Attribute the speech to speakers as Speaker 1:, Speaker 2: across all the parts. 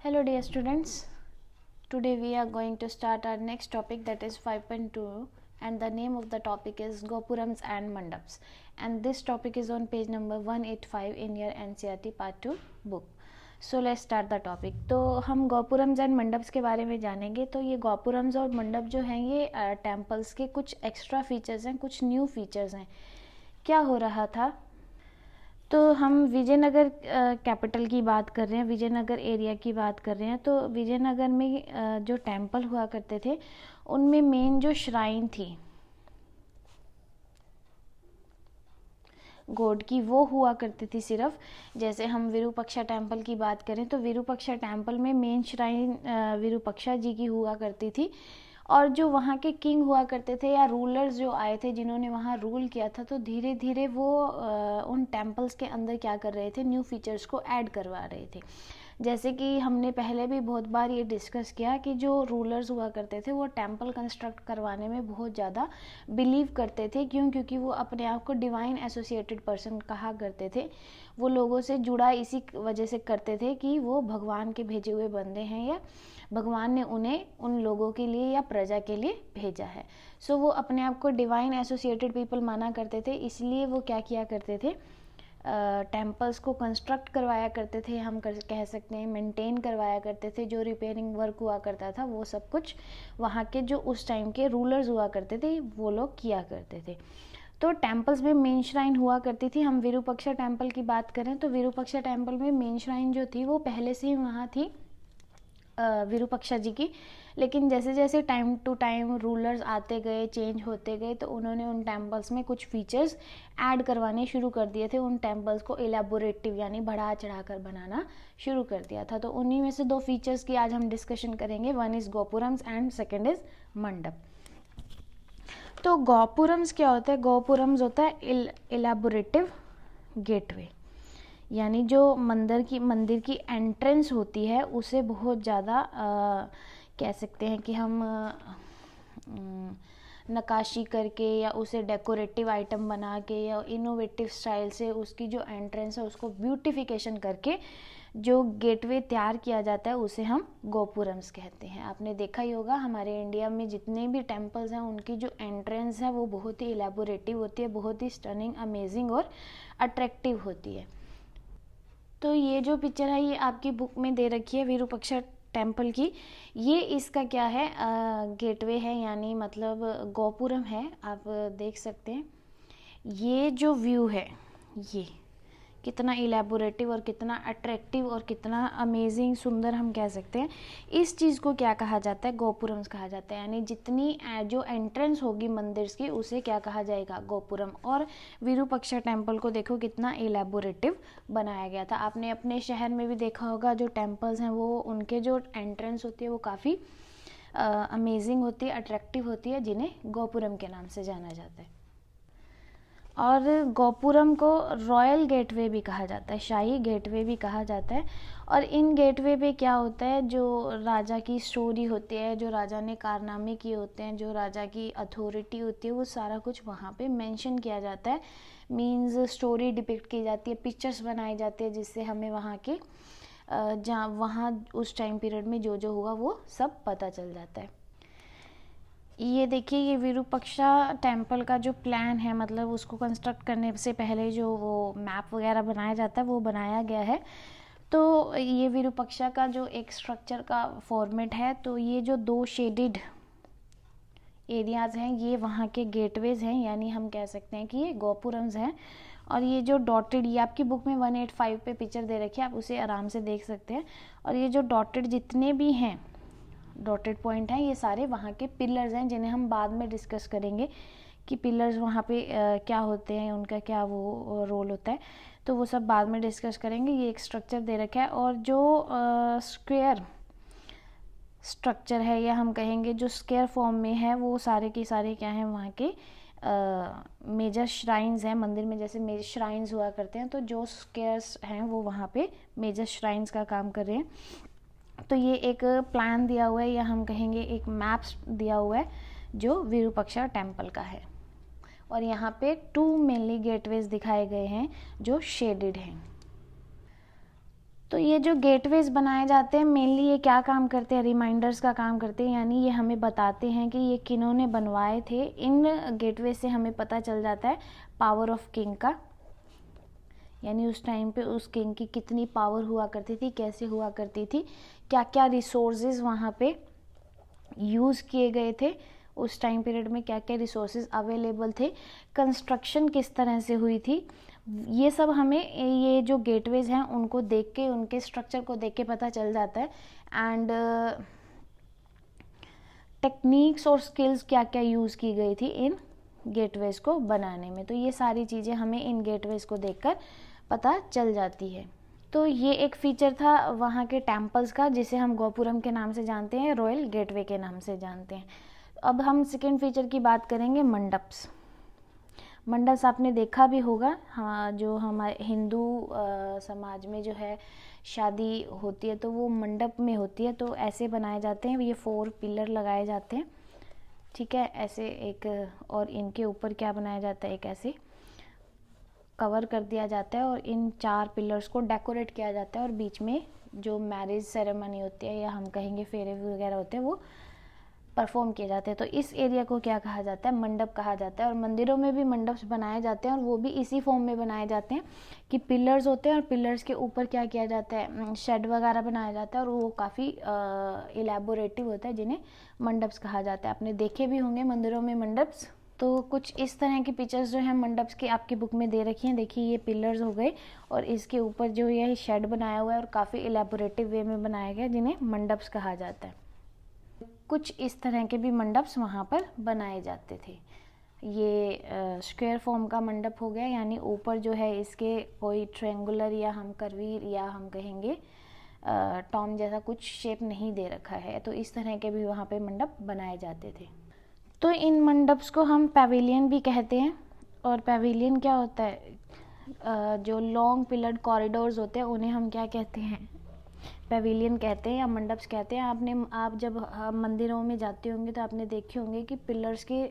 Speaker 1: Hello dear students, today we are going to start our next topic, that is 5.2, and the name of the topic is Gopurams and Mandaps, and this topic is on page number 185 in your NCERT part 2 book. So let's start the topic. तो हम gopurams and mandaps के बारे में जानेंगे. तो ये गोपुरम्स और मंडप जो हैं ये टेम्पल्स के कुछ एक्स्ट्रा फीचर्स हैं, कुछ न्यू फीचर्स हैं. क्या हो रहा था, तो हम विजयनगर कैपिटल की बात कर रहे हैं, विजयनगर एरिया की बात कर रहे हैं. तो विजयनगर में जो टेम्पल हुआ करते थे उनमें मेन जो श्राइन थी गॉड की, वो हुआ करती थी सिर्फ. जैसे हम विरूपक्षा टेम्पल की बात करें तो विरूपक्षा टेम्पल में मेन श्राइन विरूपक्षा जी की हुआ करती थी. और जो वहाँ के किंग हुआ करते थे या रूलर्स जो आए थे जिन्होंने वहाँ रूल किया था, तो धीरे धीरे वो उन टेम्पल्स के अंदर क्या कर रहे थे, न्यू फीचर्स को ऐड करवा रहे थे. जैसे कि हमने पहले भी बहुत बार ये डिस्कस किया कि जो रूलर्स हुआ करते थे वो टेम्पल कंस्ट्रक्ट करवाने में बहुत ज़्यादा बिलीव करते थे. क्यों? क्योंकि वो अपने आप को डिवाइन एसोसिएटेड पर्सन कहा करते थे. वो लोगों से जुड़ा इसी वजह से करते थे कि वो भगवान के भेजे हुए बंदे हैं या भगवान ने उन्हें उन लोगों के लिए या प्रजा के लिए भेजा है. सो वो अपने आप को डिवाइन एसोसिएटेड पीपल माना करते थे. इसलिए वो क्या किया करते थे, टेम्पल्स को कंस्ट्रक्ट करवाया करते थे, हम कह सकते हैं मेंटेन करवाया करते थे. जो रिपेयरिंग वर्क हुआ करता था वो सब कुछ वहाँ के जो उस टाइम के रूलर्स हुआ करते थे वो लोग किया करते थे. तो टेम्पल्स में मेन श्राइन हुआ करती थी. हम विरूपक्षा टेम्पल की बात करें तो विरूपक्षा टेम्पल में मेन श्राइन जो थी वो पहले से ही वहाँ थी विरूपक्षा जी की. लेकिन जैसे जैसे टाइम टू टाइम रूलर्स आते गए, चेंज होते गए, तो उन्होंने उन टेम्पल्स में कुछ फीचर्स ऐड करवाने शुरू कर दिए थे. उन टेम्पल्स को एलैबोरेटिव यानी बढ़ा चढ़ा कर बनाना शुरू कर दिया था. तो उन्हीं में से दो फीचर्स की आज हम डिस्कशन करेंगे. One is gopurams and second is मंडप. तो गोपुरम्स क्या होता है? गोपुरम्स होता है एलैबोरेटिव गेटवे, यानी जो मंदिर की एंट्रेंस होती है उसे बहुत ज़्यादा कह सकते हैं कि हम नक्काशी करके या उसे डेकोरेटिव आइटम बना के या इनोवेटिव स्टाइल से उसकी जो एंट्रेंस है उसको ब्यूटिफिकेशन करके जो गेटवे तैयार किया जाता है उसे हम गोपुरम्स कहते हैं. आपने देखा ही होगा हमारे इंडिया में जितने भी टेम्पल्स हैं उनकी जो एंट्रेंस है वो बहुत ही इलेबोरेटिव होती है, बहुत ही स्टनिंग, अमेजिंग और अट्रैक्टिव होती है. तो ये जो पिक्चर है ये आपकी बुक में दे रखी है विरूपक्षा टेम्पल की. ये इसका क्या है, गेटवे है, यानी मतलब गोपुरम है. आप देख सकते हैं ये जो व्यू है ये कितना इलेबोरेटिव और कितना अट्रैक्टिव और कितना अमेजिंग, सुंदर हम कह सकते हैं. इस चीज़ को क्या कहा जाता है? गोपुरम्स कहा जाता है. यानी जितनी जो एंट्रेंस होगी मंदिर की उसे क्या कहा जाएगा? गोपुरम. और विरूपक्षा टेम्पल को देखो कितना इलेबोरेटिव बनाया गया था. आपने अपने शहर में भी देखा होगा जो टेम्पल्स हैं वो उनके जो एंट्रेंस होती है वो काफ़ी अमेजिंग होती है, अट्रैक्टिव होती है, जिन्हें गोपुरम के नाम से जाना जाता है. और गोपुरम को रॉयल गेटवे भी कहा जाता है, शाही गेटवे भी कहा जाता है. और इन गेटवे पे क्या होता है, जो राजा की स्टोरी होती है, जो राजा ने कारनामे किए होते हैं, जो राजा की अथॉरिटी होती है, वो सारा कुछ वहाँ पे मेंशन किया जाता है. मींस स्टोरी डिपिक्ट की जाती है, पिक्चर्स बनाई जाती है, जिससे हमें वहाँ के जहाँ वहाँ उस टाइम पीरियड में जो जो हुआ वो सब पता चल जाता है. ये देखिए ये विरूपक्षा टेम्पल का जो प्लान है, मतलब उसको कंस्ट्रक्ट करने से पहले जो वो मैप वगैरह बनाया जाता है वो बनाया गया है. तो ये विरूपक्षा का जो एक स्ट्रक्चर का फॉर्मेट है, तो ये जो दो शेडेड एरियाज़ हैं ये वहाँ के गेटवेज हैं, यानी हम कह सकते हैं कि ये गोपुरम्स हैं. और ये जो डॉटेड, ये आपकी बुक में 185 पे पिक्चर दे रखी है, आप उसे आराम से देख सकते हैं. और ये जो डॉटेड जितने भी हैं, डॉटेड पॉइंट हैं, ये सारे वहाँ के पिलर्स हैं, जिन्हें हम बाद में डिस्कस करेंगे कि पिलर्स वहाँ पे क्या होते हैं, उनका क्या वो रोल होता है. तो वो सब बाद में डिस्कस करेंगे. ये एक स्ट्रक्चर दे रखा है. और जो स्क्वायर स्ट्रक्चर है या हम कहेंगे जो स्क्वायर फॉर्म में है, वो सारे के सारे क्या हैं, वहाँ के मेजर श्राइन्स हैं. मंदिर में जैसे मेजर श्राइन्स हुआ करते हैं, तो जो स्क्वायर्स हैं वो वहाँ पे मेजर श्राइन्स का काम कर रहे हैं. तो ये एक प्लान दिया हुआ है या हम कहेंगे एक मैप दिया हुआ है जो विरूपक्षा टेम्पल का है. और यहाँ पे 2 मेनली गेटवेज दिखाए गए हैं जो शेडेड हैं. तो ये जो गेटवेज बनाए जाते हैं मेनली ये क्या काम करते हैं, रिमाइंडर्स का काम करते हैं, यानी ये हमें बताते हैं कि ये किन्होंने बनवाए थे। इन गेटवे से हमें पता चल जाता है पावर ऑफ किंग का, यानी उस टाइम पे उस किंग की कितनी पावर हुआ करती थी, कैसे हुआ करती थी, क्या क्या रिसोर्सेज वहाँ पे यूज़ किए गए थे, उस टाइम पीरियड में क्या क्या रिसोर्सेज अवेलेबल थे, कंस्ट्रक्शन किस तरह से हुई थी। ये सब हमें ये जो गेटवेज हैं उनको देख के, उनके स्ट्रक्चर को देख के पता चल जाता है। एंड टेक्निक्स और स्किल्स क्या क्या यूज़ की गई थी इन गेटवेज को बनाने में, तो ये सारी चीज़ें हमें इन गेटवेज को देखकर पता चल जाती है। तो ये एक फीचर था वहाँ के टेम्पल्स का, जिसे हम गोपुरम के नाम से जानते हैं, रॉयल गेटवे के नाम से जानते हैं। अब हम सेकेंड फीचर की बात करेंगे, मंडप्स। मंडप्स आपने देखा भी होगा, हाँ, जो हमारे हिंदू समाज में जो है शादी होती है तो वो मंडप में होती है, तो ऐसे बनाए जाते हैं, ये 4 पिलर लगाए जाते हैं, ठीक है, ऐसे एक, और इनके ऊपर क्या बनाया जाता है, एक ऐसे कवर कर दिया जाता है और इन 4 पिलर्स को डेकोरेट किया जाता है और बीच में जो मैरिज सेरेमनी होती है या हम कहेंगे फेरे वगैरह होते हैं वो परफॉर्म किए जाते हैं। तो इस एरिया को क्या कहा जाता है, मंडप कहा जाता है। और मंदिरों में भी मंडप्स बनाए जाते हैं और वो भी इसी फॉर्म में बनाए जाते हैं कि पिलर्स होते हैं और पिलर्स के ऊपर क्या किया जाता है, शेड वगैरह बनाया जाता है और वो काफ़ी इलेबोरेटिव होता है, जिन्हें मंडप्स कहा जाता है। आपने देखे भी होंगे मंदिरों में मंडप्स। तो कुछ इस तरह की पिक्चर्स जो हैं मंडप्स की आपकी बुक में दे रखी हैं। देखिए ये पिलर्स हो गए और इसके ऊपर जो ये शेड बनाया हुआ है और काफ़ी इलेबोरेटिव वे में बनाया गया, जिन्हें मंडप्स कहा जाता है। कुछ इस तरह के भी मंडप्स वहाँ पर बनाए जाते थे। ये स्क्वायर फॉर्म का मंडप हो गया, यानी ऊपर जो है इसके कोई ट्रायंगुलर या हम कर्वीर या हम कहेंगे टॉम जैसा कुछ शेप नहीं दे रखा है, तो इस तरह के भी वहाँ पे मंडप बनाए जाते थे। तो इन मंडप्स को हम पैविलियन भी कहते हैं। और पैविलियन क्या होता है, जो लॉन्ग पिलर्ड कॉरिडोर्स होते हैं उन्हें हम क्या कहते हैं, पैविलियन कहते हैं या मंडप्स कहते हैं। आप जब मंदिरों में जाते होंगे तो आपने देखे होंगे कि पिलर्स के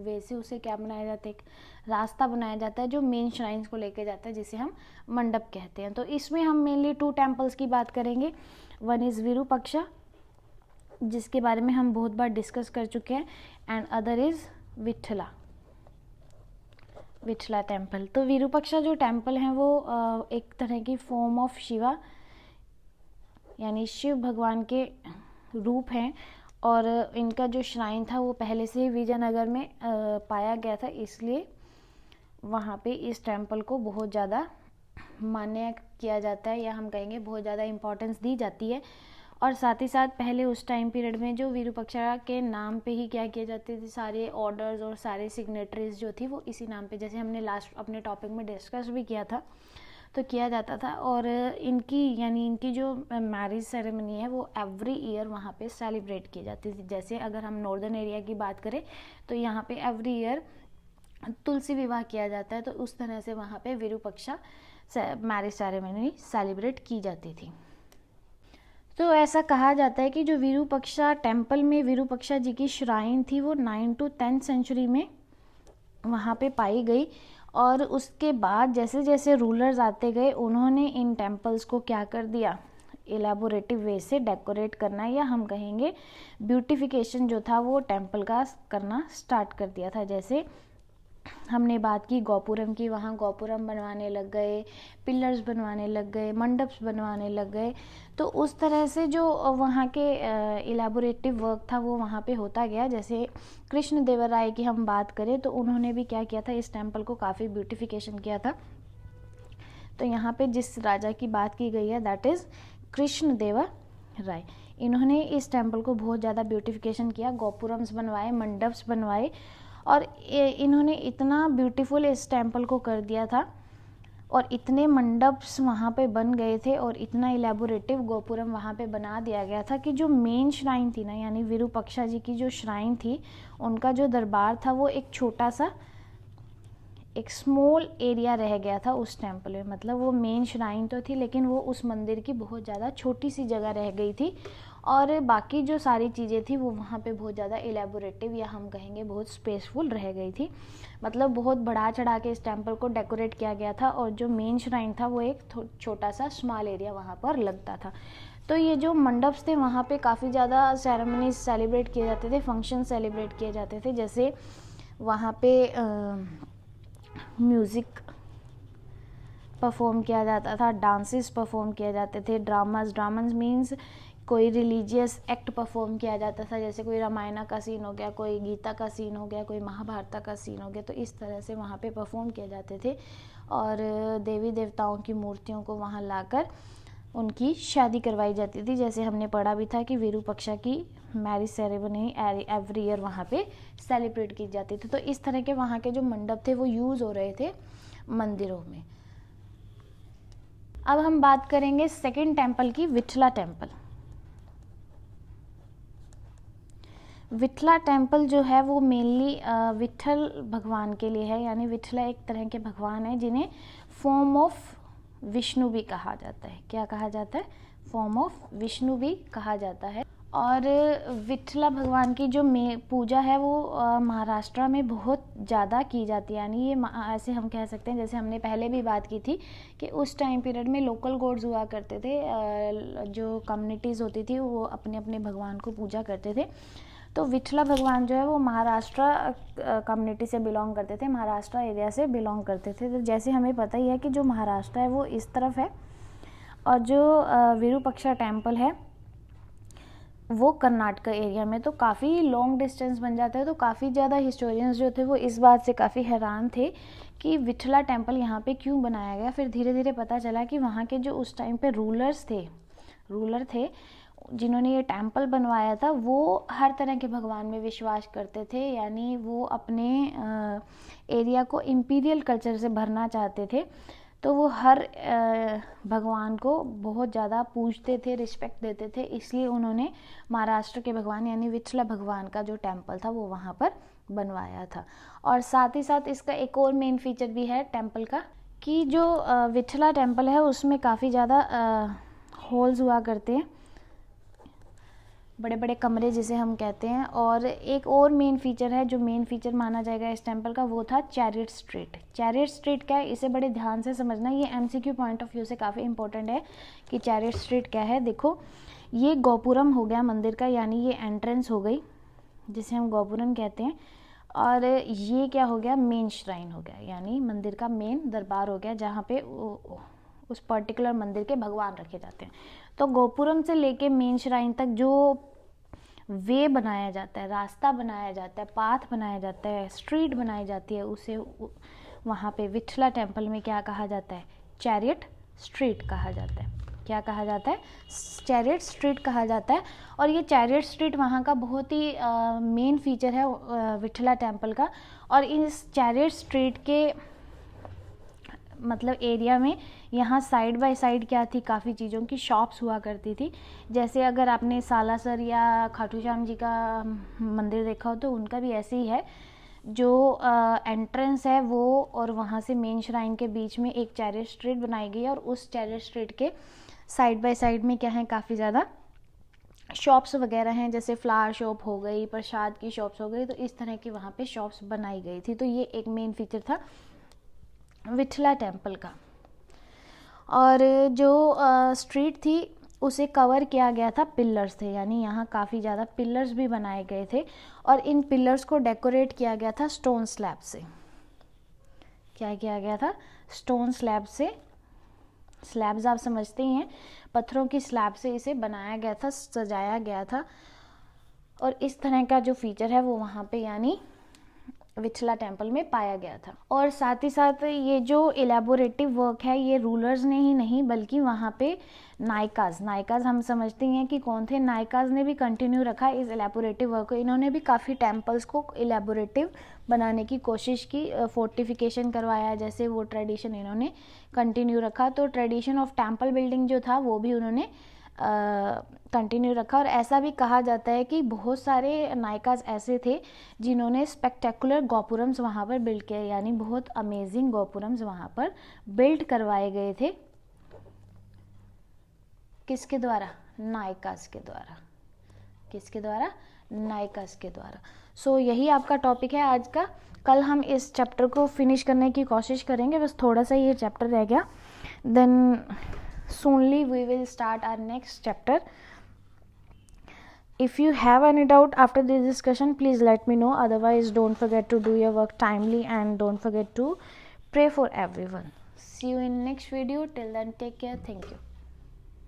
Speaker 1: वे से उसे क्या बनाया जाता है, एक रास्ता बनाया जाता है जो मेन श्राइन्स को लेके जाता है, जिसे हम मंडप कहते हैं। तो इसमें हम मेनली 2 टेम्पल्स की बात करेंगे। वन इज़ विरूपाक्षा, जिसके बारे में हम बहुत बार डिस्कस कर चुके हैं, and other is Vitthala temple. तो विरूपाक्षा जो टेम्पल हैं वो एक तरह की फॉर्म ऑफ शिवा, यानी शिव भगवान के रूप हैं, और इनका जो श्राइन था वो पहले से ही विजयनगर में पाया गया था, इसलिए वहाँ पे इस टेम्पल को बहुत ज़्यादा मान्य किया जाता है, या हम कहेंगे बहुत ज़्यादा इम्पोर्टेंस दी जाती है। और साथ ही साथ पहले उस टाइम पीरियड में जो विरूपाक्षा के नाम पे ही क्या किए जाते थे, सारे ऑर्डर्स और सारे सिग्नेटरीज जो थी वो इसी नाम पे, जैसे हमने लास्ट अपने टॉपिक में डिस्कस भी किया था, तो किया जाता था। और इनकी जो मैरिज सेरेमनी है वो एवरी ईयर वहाँ पे सेलिब्रेट की जाती थी। जैसे अगर हम नॉर्दर्न एरिया की बात करें तो यहाँ पे एवरी ईयर तुलसी विवाह किया जाता है, तो उस तरह से वहाँ पे विरूपाक्षा मैरिज सेरेमनी सेलिब्रेट की जाती थी। तो ऐसा कहा जाता है कि जो विरूपाक्षा टेम्पल में विरूपाक्षा जी की श्राइन थी वो 9th to 10th सेंचुरी में वहाँ पे पाई गई, और उसके बाद जैसे जैसे रूलर्स आते गए उन्होंने इन टेम्पल्स को क्या कर दिया, इलेबोरेटिव वे से डेकोरेट करना, या हम कहेंगे ब्यूटिफिकेशन जो था वो टेम्पल का करना स्टार्ट कर दिया था। जैसे हमने बात की गोपुरम की, वहाँ गोपुरम बनवाने लग गए, पिलर्स बनवाने लग गए, मंडप्स बनवाने लग गए। तो उस तरह से जो वहाँ के इलेबोरेटिव वर्क था वो वहाँ पे होता गया। जैसे कृष्ण देव राय की हम बात करें तो उन्होंने भी क्या किया था, इस टेम्पल को काफ़ी ब्यूटिफिकेशन किया था। तो यहाँ पे जिस राजा की बात की गई है दैट इज़ कृष्ण देव राय। इन्होंने इस टेम्पल को बहुत ज़्यादा ब्यूटिफिकेशन किया, गोपुरम्स बनवाए, मंडप्स बनवाए, और इन्होंने इतना ब्यूटीफुल इस टेम्पल को कर दिया था और इतने मंडप्स वहाँ पे बन गए थे और इतना इलेबोरेटिव गोपुरम वहाँ पे बना दिया गया था कि जो मेन श्राइन थी ना, यानी विरूपाक्षा जी की जो श्राइन थी, उनका जो दरबार था वो एक छोटा सा एक स्मॉल एरिया रह गया था उस टेम्पल में, मतलब वो मेन श्राइन तो थी लेकिन वो उस मंदिर की बहुत ज़्यादा छोटी सी जगह रह गई थी, और बाकी जो सारी चीज़ें थी वो वहाँ पे बहुत ज़्यादा एलेबोरेटिव या हम कहेंगे बहुत स्पेसफुल रह गई थी। मतलब बहुत बढ़ा चढ़ा के इस टेम्पल को डेकोरेट किया गया था, और जो मेन श्राइन था वो एक छोटा सा स्मॉल एरिया वहाँ पर लगता था। तो ये जो मंडप्स थे वहाँ पे काफ़ी ज़्यादा सेरेमनीज सेलिब्रेट किए जाते थे, फंक्शन सेलिब्रेट किए जाते थे, जैसे वहाँ पे म्यूज़िक परफॉर्म किया जाता था, डांसेस परफॉर्म किए जाते थे, ड्रामास मीन्स कोई रिलीजियस एक्ट परफॉर्म किया जाता था, जैसे कोई रामायण का सीन हो गया, कोई गीता का सीन हो गया, कोई महाभारत का सीन हो गया, तो इस तरह से वहाँ पे परफॉर्म किए जाते थे। और देवी देवताओं की मूर्तियों को वहाँ लाकर उनकी शादी करवाई जाती थी, जैसे हमने पढ़ा भी था कि विरूपक्षा की मैरिज सेरेमनी एवरी ईयर वहाँ पे सेलिब्रेट की जाती थी। तो इस तरह के वहाँ के जो मंडप थे वो यूज़ हो रहे थे मंदिरों में। अब हम बात करेंगे सेकंड टेम्पल की, विठला टेम्पल। विठला टेम्पल जो है वो मेनली विठल भगवान के लिए है, यानी विठला एक तरह के भगवान है जिन्हें फॉर्म ऑफ विष्णु भी कहा जाता है। क्या कहा जाता है? फॉर्म ऑफ विष्णु भी कहा जाता है। और विठला भगवान की जो पूजा है वो महाराष्ट्र में बहुत ज़्यादा की जाती है, यानी ये ऐसे हम कह सकते हैं, जैसे हमने पहले भी बात की थी कि उस टाइम पीरियड में लोकल गॉड्स हुआ करते थे, जो कम्युनिटीज़ होती थी वो अपने अपने भगवान को पूजा करते थे। तो विठला भगवान जो है वो महाराष्ट्र कम्युनिटी से बिलोंग करते थे, महाराष्ट्र एरिया से बिलोंग करते थे। तो जैसे हमें पता ही है कि जो महाराष्ट्र है वो इस तरफ है, और जो विरूपक्षा टेम्पल है वो कर्नाटक एरिया में। तो काफ़ी लॉन्ग डिस्टेंस बन जाता है। तो काफ़ी ज़्यादा हिस्टोरियंस जो थे वो इस बात से काफ़ी हैरान थे कि विठला टेम्पल यहाँ पे क्यों बनाया गया। फिर धीरे धीरे पता चला कि वहाँ के जो उस टाइम पे रूलर थे जिन्होंने ये टेम्पल बनवाया था, वो हर तरह के भगवान में विश्वास करते थे, यानी वो अपने एरिया को इम्पीरियल कल्चर से भरना चाहते थे। तो वो हर भगवान को बहुत ज़्यादा पूजते थे, रिस्पेक्ट देते थे, इसलिए उन्होंने महाराष्ट्र के भगवान यानी विठला भगवान का जो टेम्पल था वो वहाँ पर बनवाया था। और साथ ही साथ इसका एक और मेन फीचर भी है टेम्पल का, कि जो विठला टेम्पल है उसमें काफ़ी ज़्यादा हॉल्स हुआ करते हैं, बड़े बड़े कमरे जिसे हम कहते हैं। और एक और मेन फीचर है, जो मेन फीचर माना जाएगा इस टेम्पल का, वो था चैरियट स्ट्रीट। चैरियट स्ट्रीट क्या है, इसे बड़े ध्यान से समझना, ये MCQ पॉइंट ऑफ व्यू से काफ़ी इंपॉर्टेंट है कि चैरियट स्ट्रीट क्या है। देखो, ये गोपुरम हो गया मंदिर का, यानी ये एंट्रेंस हो गई जिसे हम गोपुरम कहते हैं, और ये क्या हो गया, मेन श्राइन हो गया, यानी मंदिर का मेन दरबार हो गया, जहाँ पे उस पर्टिकुलर मंदिर के भगवान रखे जाते हैं। तो गोपुरम से लेके मेन श्राइन तक जो वे बनाया जाता है, रास्ता बनाया जाता है, पाथ बनाया जाता है, स्ट्रीट बनाई जाती है, उसे वहाँ पे विठला टेम्पल में क्या कहा जाता है, चैरियट स्ट्रीट कहा जाता है। क्या कहा जाता है? चैरियट स्ट्रीट कहा जाता है। और ये चैरियट स्ट्रीट वहाँ का बहुत ही मेन फीचर है विठला टेम्पल का। और इस चैरियट स्ट्रीट के मतलब एरिया में यहाँ साइड बाय साइड क्या थी, काफ़ी चीज़ों की शॉप्स हुआ करती थी। जैसे अगर आपने सालासर या खाटू श्याम जी का मंदिर देखा हो तो उनका भी ऐसे ही है, जो एंट्रेंस है वो और वहाँ से मेन श्राइन के बीच में एक चैरियट स्ट्रीट बनाई गई है, और उस चैरियट स्ट्रीट के साइड बाय साइड में क्या है, काफ़ी ज़्यादा शॉप्स वगैरह हैं, जैसे फ्लावर शॉप हो गई, प्रसाद की शॉप्स हो गई, तो इस तरह की वहाँ पे शॉप्स बनाई गई थी। तो ये एक मेन फीचर था विठला टेम्पल का। और जो स्ट्रीट थी उसे कवर किया गया था पिलर्स थे, यानी यहाँ काफ़ी ज़्यादा पिलर्स भी बनाए गए थे, और इन पिलर्स को डेकोरेट किया गया था स्टोन स्लैब से। क्या किया गया था? स्टोन स्लैब से। स्लैब्स आप समझते ही हैं, पत्थरों की स्लैब से इसे बनाया गया था, सजाया गया था। और इस तरह का जो फीचर है वो वहाँ पे यानी विठला टेम्पल में पाया गया था। और साथ ही साथ ये जो एलैबोरेटिव वर्क है ये रूलर्स ने ही नहीं बल्कि वहाँ पे नायकाज हम समझते हैं कि कौन थे, नायकाज ने भी कंटिन्यू रखा इस एलैबोरेटिव वर्क को। इन्होंने भी काफ़ी टेम्पल्स को एलैबोरेटिव बनाने की कोशिश की, फोर्टिफिकेशन करवाया, जैसे वो ट्रेडिशन इन्होंने कंटिन्यू रखा। तो ट्रेडिशन ऑफ टेम्पल बिल्डिंग जो था वो भी उन्होंने कंटिन्यू रखा। और ऐसा भी कहा जाता है कि बहुत सारे नायकास ऐसे थे जिन्होंने स्पेक्टेकुलर गोपुरम्स वहाँ पर बिल्ड किए, यानी बहुत अमेजिंग गोपुरम्स वहाँ पर बिल्ड करवाए गए थे। किसके द्वारा? नायकास के द्वारा। किसके द्वारा? नायकास के द्वारा। सो यही आपका टॉपिक है आज का। कल हम इस चैप्टर को फिनिश करने की कोशिश करेंगे, बस थोड़ा सा ये चैप्टर रह गया। Then soonly we will start our next chapter. If you have any doubt after this discussion, please let me know. Otherwise, don't forget to do your work timely and don't forget to pray for everyone. See you in next video. Till then, take care. Thank you.